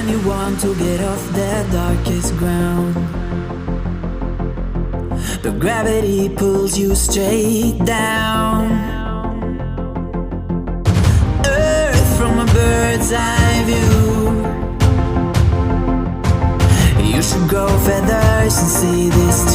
when you want to get off the darkest ground, but gravity pulls you straight down. Earth from a bird's eye view. You should grow feathers and see this too.